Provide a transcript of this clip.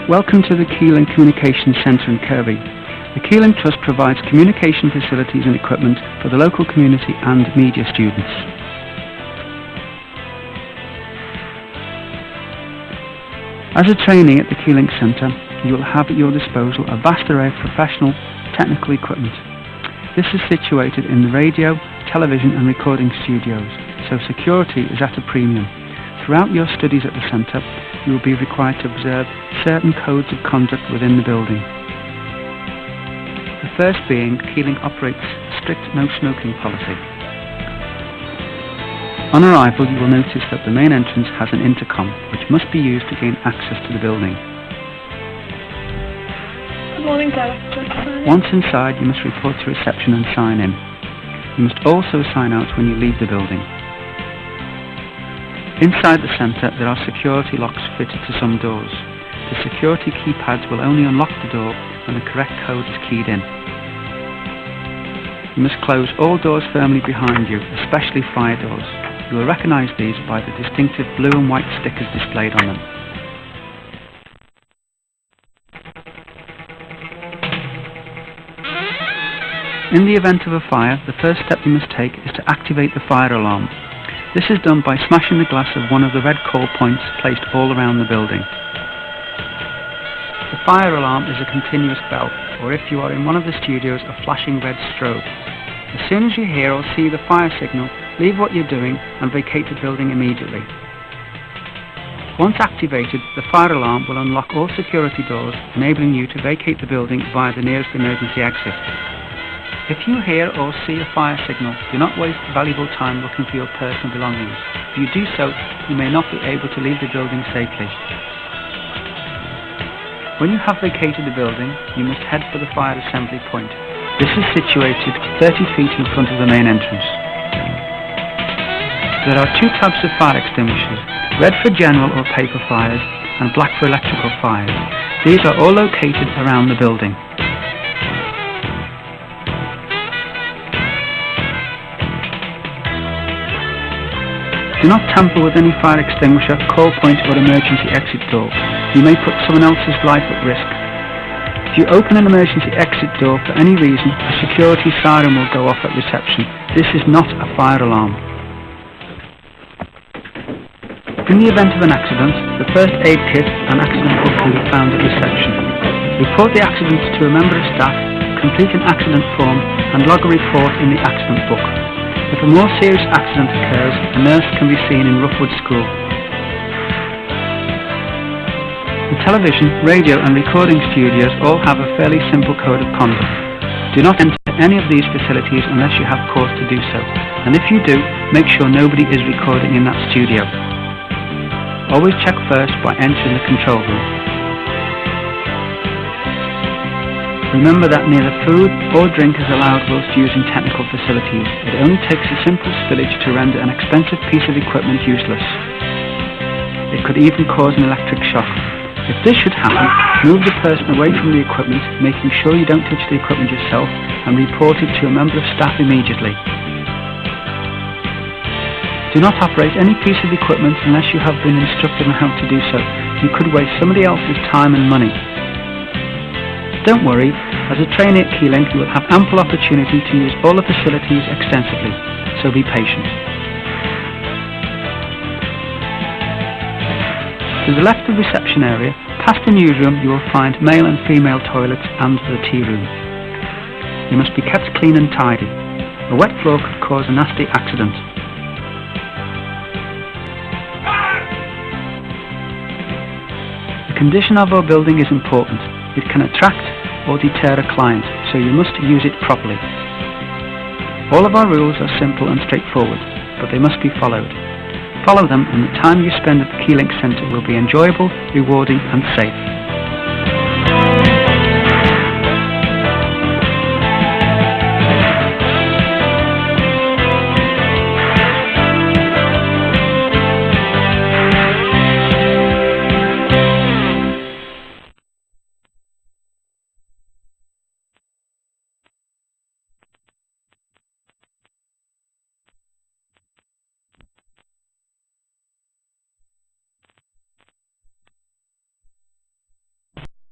Welcome to the Keylink Communications Centre in Kirkby. The Keylink Trust provides communication facilities and equipment for the local community and media students. As a trainee at the Keylink Centre, you will have at your disposal a vast array of professional technical equipment. This is situated in the radio, television and recording studios, so security is at a premium. Throughout your studies at the centre, you will be required to observe certain codes of conduct within the building. The first being, Keylink operates a strict no smoking policy. On arrival, you will notice that the main entrance has an intercom, which must be used to gain access to the building. Good morning, Director. Once inside, you must report to reception and sign in. You must also sign out when you leave the building. Inside the centre, there are security locks fitted to some doors. The security keypads will only unlock the door when the correct code is keyed in. You must close all doors firmly behind you, especially fire doors. You will recognise these by the distinctive blue and white stickers displayed on them. In the event of a fire, the first step you must take is to activate the fire alarm. This is done by smashing the glass of one of the red call points placed all around the building. The fire alarm is a continuous bell, or if you are in one of the studios, a flashing red strobe. As soon as you hear or see the fire signal, leave what you're doing and vacate the building immediately. Once activated, the fire alarm will unlock all security doors, enabling you to vacate the building via the nearest emergency exit. If you hear or see a fire signal, do not waste valuable time looking for your personal belongings. If you do so, you may not be able to leave the building safely. When you have vacated the building, you must head for the fire assembly point. This is situated 30 feet in front of the main entrance. There are two types of fire extinguishers, red for general or paper fires and black for electrical fires. These are all located around the building. Do not tamper with any fire extinguisher, call point or emergency exit door. You may put someone else's life at risk. If you open an emergency exit door for any reason, a security siren will go off at reception. This is not a fire alarm. In the event of an accident, the first aid kit and accident book can be found at reception. Report the accident to a member of staff, complete an accident form and log a report in the accident book. If a more serious accident occurs, a nurse can be seen in Roughwood School. The television, radio and recording studios all have a fairly simple code of conduct. Do not enter any of these facilities unless you have cause to do so, and if you do, make sure nobody is recording in that studio. Always check first by entering the control room. Remember that neither food or drink is allowed whilst using technical facilities. It only takes a simple spillage to render an expensive piece of equipment useless. It could even cause an electric shock. If this should happen, move the person away from the equipment, making sure you don't touch the equipment yourself, and report it to a member of staff immediately. Do not operate any piece of equipment unless you have been instructed on how to do so. You could waste somebody else's time and money. Don't worry, as a trainee at Keylink you will have ample opportunity to use all the facilities extensively, so be patient. To the left of the reception area, past the newsroom, you will find male and female toilets and the tea room. You must be kept clean and tidy. A wet floor could cause a nasty accident. The condition of our building is important. It can attract or deter a client, so you must use it properly. All of our rules are simple and straightforward, but they must be followed. Follow them and the time you spend at the Keylink Centre will be enjoyable, rewarding and safe.